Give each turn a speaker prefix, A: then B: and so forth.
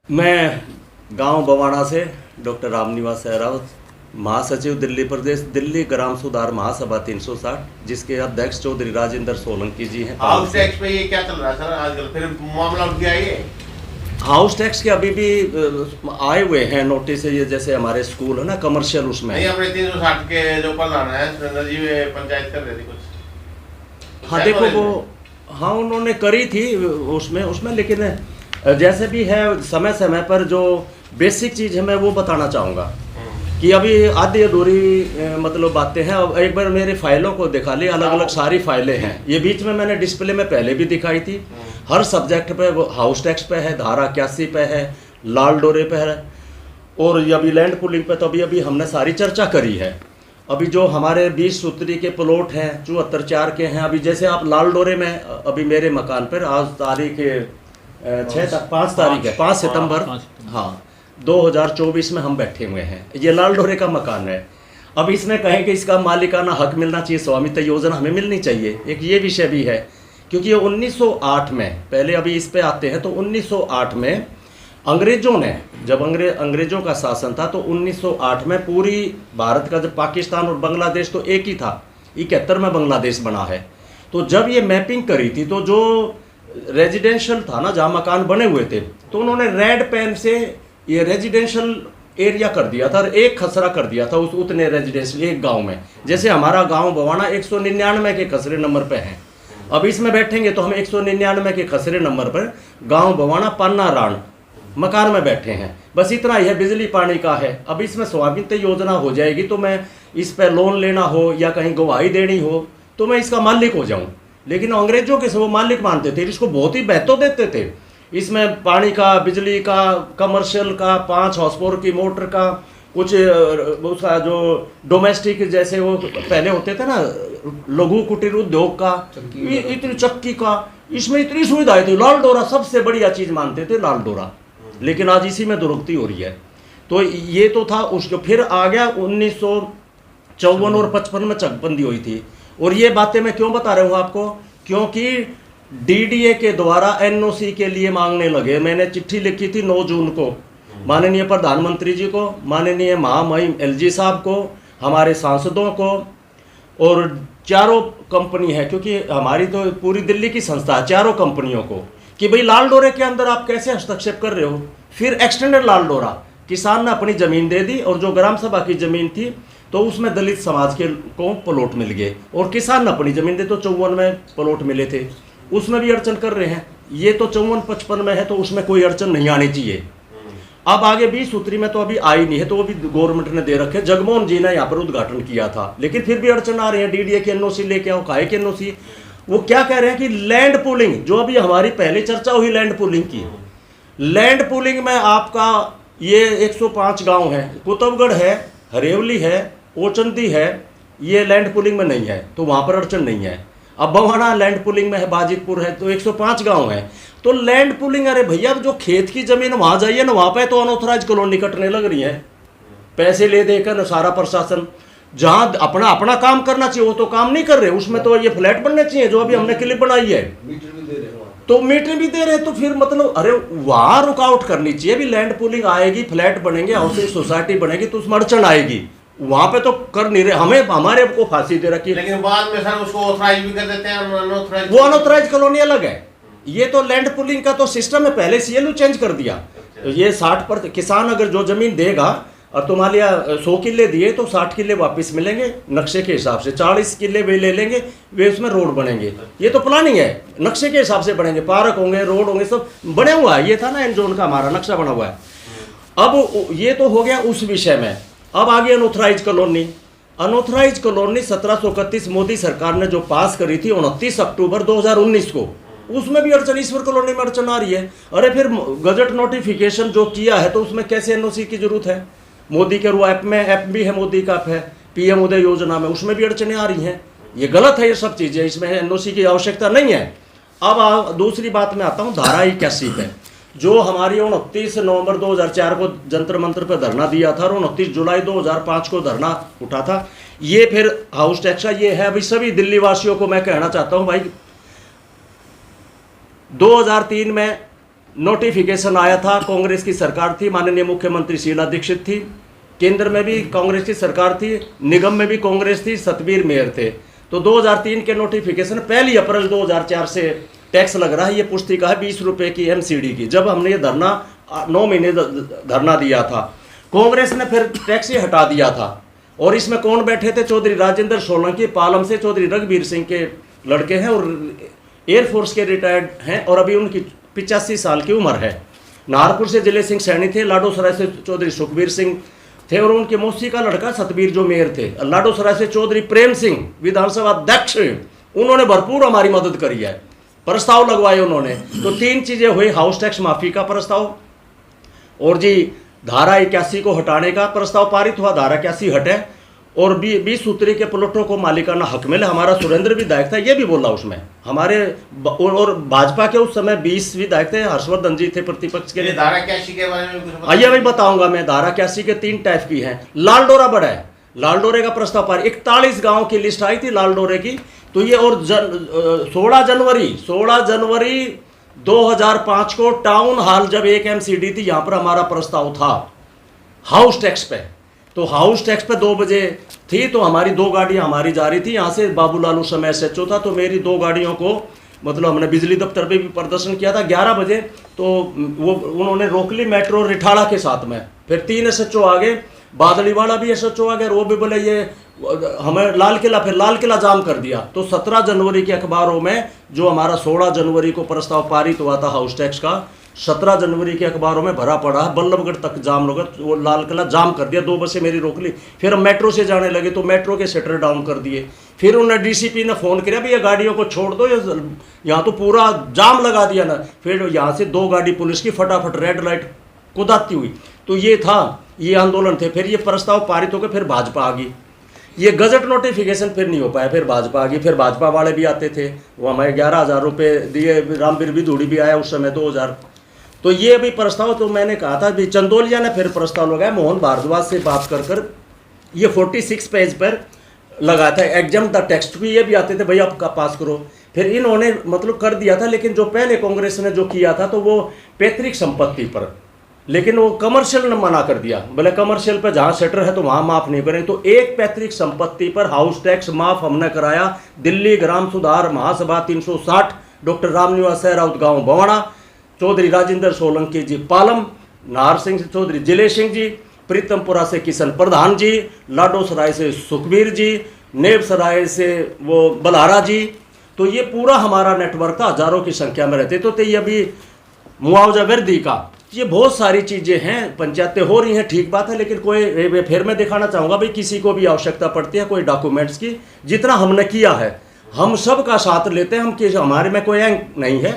A: मैं गांव बवाना से डॉक्टर रामनिवास सहरावत, महासचिव दिल्ली प्रदेश, दिल्ली ग्राम सुधार महासभा 360, जिसके अध्यक्ष चौधरी राजेंद्र सोलंकी जी हैं।
B: हाउस टैक्स पे ये क्या चल रहा है सर आजकल? फिर मामला उठ गया ये।
A: हाउस टैक्स के अभी भी आए हुए हैं नोटिस। ये जैसे हमारे स्कूल है ना कमर्शियल, उसमें
B: नहीं, अपने 360 के जो प्रधान है सुरेंद्र जी वे पंचायत कर रहे थे कुछ।
A: हाँ देखो वो, हाँ उन्होंने करी थी उसमें लेकिन जैसे भी है समय समय पर जो बेसिक चीज़ है मैं वो बताना चाहूँगा कि अभी आधी अधूरी मतलब बातें हैं। अब एक बार मेरी फाइलों को दिखा ली, अलग अलग सारी फाइलें हैं। ये बीच में मैंने डिस्प्ले में पहले भी दिखाई थी। हर सब्जेक्ट पे हाउस टैक्स पे है, धारा 81 पे है, लाल डोरे पे है, और ये अभी लैंड पुलिंग पे तो अभी हमने सारी चर्चा करी है। अभी जो हमारे 20 सूत्री के प्लॉट हैं 74 के हैं। अभी जैसे आप लाल डोरे में अभी मेरे मकान पर आज तारीख 5 तारीख है, 5 सितंबर, हाँ 2024 में हम बैठे हुए हैं। ये लाल डोरे का मकान है। अब इसमें कहें कि इसका मालिकाना हक मिलना चाहिए, स्वामित्व योजना हमें मिलनी चाहिए, एक ये विषय भी है। क्योंकि ये 1908 में, पहले अभी इस पे आते हैं तो 1908 में अंग्रेजों ने, जब अंग्रेजों का शासन था तो 1908 में पूरी भारत का, जब पाकिस्तान और बांग्लादेश तो एक ही था, 71 में बांग्लादेश बना है। तो जब ये मैपिंग करी थी तो जो रेजिडेंशियल था ना, जहाँ मकान बने हुए थे, तो उन्होंने रेड पेन से ये रेजिडेंशियल एरिया कर दिया था और एक खसरा कर दिया था उस उतने रेजिडेंशियल एक गांव में। जैसे हमारा गांव बवाना 199 के खसरे नंबर पे है। अब इसमें बैठेंगे तो हम 199 के खसरे नंबर पर गांव बवाना पन्ना राण मकान में बैठे हैं। बस इतना ही है, बिजली पानी का है। अब इसमें स्वामित्व योजना हो जाएगी तो मैं इस पर लोन लेना हो या कहीं गवाही देनी हो तो मैं इसका मालिक हो जाऊँ। लेकिन अंग्रेजों के से वो मालिक मानते थे, इसको बहुत ही महत्व देते थे। इसमें पानी का, बिजली का, कमर्शियल का, 5 हॉर्स पावर की मोटर का, कुछ उसका जो डोमेस्टिक जैसे वो पहले होते थे ना लघु कुटीर उद्योग का, इतनी चक्की का, इसमें इतनी सुविधाएं थी। लाल डोरा सबसे बढ़िया चीज़ मानते थे, लाल डोरा। लेकिन आज इसी में दुरुक्ति हो रही है। तो ये तो था उसको। फिर आ गया 1954 और 55 में चकबंदी हुई थी। और ये बातें मैं क्यों बता रहा हूँ आपको, क्योंकि डीडीए के द्वारा एनओसी के लिए मांगने लगे। मैंने चिट्ठी लिखी थी 9 जून को माननीय प्रधानमंत्री जी को, माननीय महामहिम एलजी साहब को, हमारे सांसदों को, और चारों कंपनी है, क्योंकि हमारी तो पूरी दिल्ली की संस्था है, चारों कंपनियों को, कि भाई लाल डोरे के अंदर आप कैसे हस्तक्षेप कर रहे हो। फिर एक्सटेंडेड लाल डोरा किसान ने अपनी ज़मीन दे दी, और जो ग्राम सभा की ज़मीन थी तो उसमें दलित समाज के को प्लॉट मिल गए, और किसान ने अपनी ज़मीन दे तो 54 में प्लॉट मिले थे, उसमें भी अड़चन कर रहे हैं। ये तो 54-55 में है तो उसमें कोई अड़चन नहीं आनी चाहिए। अब आगे 20 सूत्री में तो अभी आई नहीं है, तो वो भी गवर्नमेंट ने दे रखे। जगमोहन जी ने यहाँ पर उद्घाटन किया था, लेकिन फिर भी अड़चन आ रही है। डीडीए की एनओसी लेके आओ, काहे की एनओसी? वो क्या कह रहे हैं कि लैंड पूलिंग, जो अभी हमारी पहले चर्चा हुई लैंड पूलिंग की, लैंड पूलिंग में आपका ये 105 गाँव है, कुतुबगढ़ है, हरेवली है, ओचंती है, ये लैंड पूलिंग में नहीं है, तो वहाँ पर अड़चन नहीं है। अब बवाना लैंड पुलिंग में है, बाजितपुर है, तो 105 गांव है। तो लैंड पुलिंग, अरे भैया जो खेत की जमीन वहां जाइए ना, वहां पे तो अनऑथराइज कॉलोनी कटने लग रही है, पैसे ले देकर सारा प्रशासन। जहां अपना अपना काम करना चाहिए वो तो काम नहीं कर रहे। उसमें तो ये फ्लैट बनने चाहिए जो अभी हमने क्लिप बनाई है, तो मीटर भी दे रहे हैं। तो फिर मतलब अरे वहां रुकावट करनी चाहिए। भी लैंड पुलिंग आएगी, फ्लैट बनेंगे, हाउसिंग सोसाइटी बनेगी, तो उसमें अड़चन आएगी। वहां पे तो कर नहीं रहे, हमें हमारे को फांसी दे रखी है।
B: लेकिन बाद में सर उसको ऑथराइज भी कर देते हैं, अनऑथराइज।
A: वो अनऑथराइज कॉलोनी अलग है। ये तो लैंड पुलिंग का तो सिस्टम है, पहले सीएलयू चेंज कर दिया। तो ये 60% किसान अगर जो जमीन देगा, और तो मान लिया 100 किले दिए तो 60 किले वापस मिलेंगे नक्शे के हिसाब से। 40 किले वे ले लेंगे, वे उसमें रोड बनेंगे। ये तो प्लानिंग है, नक्शे के हिसाब से बनेंगे, पार्क होंगे, रोड होंगे, सब बने हुआ है। ये था ना एन जोन का हमारा नक्शा बना हुआ है। अब ये तो हो गया उस विषय में। अब आगे unauthorised colony. Unauthorised colony 1731 Modi सरकार ने जो पास करी थी 29 अक्टूबर 2019 को, उसमें भी अड़चन, ईश्वर कॉलोनी में अड़चन आ रही है। अरे फिर गजट नोटिफिकेशन जो किया है तो उसमें कैसे एनओसी की जरूरत है? मोदी के ऐप में, ऐप भी है मोदी का, है पीएम उदय योजना में, उसमें भी अड़चनें आ रही हैं। ये गलत है, ये सब चीज़ें, इसमें एनओसी की आवश्यकता नहीं है। अब दूसरी बात में आता हूँ, धारा 81 पे, जो हमारी 29 नवंबर 2004 को जंतर मंत्र पर धरना दिया था और 29 जुलाई 2005 को धरना उठा था। ये फिर हाउस टैक्स का ये है। अभी सभी दिल्ली वासियों को मैं कहना चाहता हूँ भाई, 2003 में नोटिफिकेशन आया था, कांग्रेस की सरकार थी, माननीय मुख्यमंत्री शीला दीक्षित थी, केंद्र में भी कांग्रेस की सरकार थी, निगम में भी कांग्रेस थी, सतबीर मेयर थे। तो 2003 के नोटिफिकेशन 1 अप्रैल 2004 से टैक्स लग रहा है। ये पुस्तिका है 20 रुपये की एमसीडी की। जब हमने ये धरना 9 महीने धरना दिया था, कांग्रेस ने फिर टैक्स ही हटा दिया था। और इसमें कौन बैठे थे? चौधरी राजेंद्र सोलंकी, पालम से चौधरी रघुवीर सिंह के लड़के हैं और एयरफोर्स के रिटायर्ड हैं और अभी उनकी 85 साल की उम्र है। नाहरपुर से जिले सिंह सैनी थे, लाडोसराय से चौधरी सुखबीर सिंह थे और उनके मौसी का लड़का सतबीर जो मेयर थे। लाडोसराय से चौधरी प्रेम सिंह विधानसभा अध्यक्ष, उन्होंने भरपूर हमारी मदद करी है, प्रस्ताव लगवाए उन्होंने। तो 3 चीजें हुई, हाउस टैक्स माफी का प्रस्ताव और जी धारा 81 को हटाने का प्रस्ताव पारित हुआ, धारा 81 हटे और 20 सूत्री के प्लॉटों को मालिकाना हक मिले। हमारा सुरेंद्र विधायक था, ये भी बोला उसमें हमारे, और भाजपा के उस समय 20 विधायक थे, हर्षवर्धन जी थे प्रतिपक्ष के लिए।
B: धारा 81 के बारे में कुछ
A: आइए अभी बताऊंगा मैं। धारा 81 के 3 टाइप की हैं। लाल डोरा बड़ा है, लाल डोरे का प्रस्ताव पारित, 41 गांव की लिस्ट आई थी लाल डोरे की। तो ये और 16 जनवरी 2005 को टाउन हॉल जब एक एमसीडी थी, यहां पर हमारा प्रस्ताव था हाउस टैक्स पे। तो हाउस टैक्स पे 2 बजे थी, तो हमारी 2 गाड़ियां हमारी जा रही थी यहाँ से। बाबूलाल उस समय SHO था, तो मेरी 2 गाड़ियों को मतलब हमने बिजली दफ्तर पे भी प्रदर्शन किया था 11 बजे। तो वो उन्होंने रोक ली मेट्रो रिठाड़ा के साथ में। फिर 3 SHO आ गए, बादली वाला भी SHO आ गया, वो भी बोले ये हमें लाल किला, फिर लाल किला जाम कर दिया। तो 17 जनवरी के अखबारों में जो हमारा 16 जनवरी को प्रस्ताव पारित हुआ था हाउस टैक्स का, 17 जनवरी के अखबारों में भरा पड़ा है। बल्लभगढ़ तक जाम लोग, वो लाल किला जाम कर दिया, 2 बसें मेरी रोक ली। फिर हम मेट्रो से जाने लगे तो मेट्रो के शटर डाउन कर दिए। फिर उन्होंने DCP ने फ़ोन किया, भैया गाड़ियों को छोड़ दो, यहाँ तो पूरा जाम लगा दिया ना। फिर यहाँ से 2 गाड़ी पुलिस की फटाफट रेड लाइट कुदाती हुई। तो ये था, ये आंदोलन थे। फिर ये प्रस्ताव पारित होकर फिर भाजपा आ गई। ये गजट नोटिफिकेशन फिर नहीं हो पाया, फिर भाजपा आ गई। फिर भाजपा वाले भी आते थे, वो हमें 11,000 रुपये दिए। रामवीर विधूड़ी भी आया उस समय 2000। तो ये अभी प्रस्ताव, तो मैंने कहा था भी चंदोलिया ने फिर प्रस्ताव लगाया, मोहन भारद्वाज से बात कर ये 46 पेज पर लगाया था। एग्जाम द टेक्स्ट भी ये भी आते थे, भैया आपका पास करो। फिर इन्होंने मतलब कर दिया था, लेकिन जो पहले कांग्रेस ने जो किया था तो वो पैतृक संपत्ति पर, लेकिन वो कमर्शियल ने मना कर दिया। बोले कमर्शियल पे जहाँ शटर है तो वहाँ माफ़ नहीं करें। तो एक पैतृक संपत्ति पर हाउस टैक्स माफ़ हमने कराया। दिल्ली ग्राम सुधार महासभा 360, डॉक्टर रामनिवास राउत गाँव बवाड़ा, चौधरी राजेंद्र सोलंकी जी पालम, नाहर सिंह चौधरी जिले सिंह जी, प्रीतमपुरा से किशन प्रधान जी, लाडोसराय से सुखबीर जी, नेबसराय से वो बलहारा जी। तो ये पूरा हमारा नेटवर्क था, हजारों की संख्या में रहते। तो ये अभी मुआवजा वृद्धि का, ये बहुत सारी चीज़ें हैं, पंचायतें हो रही हैं, ठीक बात है। लेकिन कोई फिर मैं दिखाना चाहूँगा भाई, किसी को भी आवश्यकता पड़ती है कोई डॉक्यूमेंट्स की, जितना हमने किया है हम सब का साथ लेते हैं हम, कि हमारे में कोई एंक नहीं है।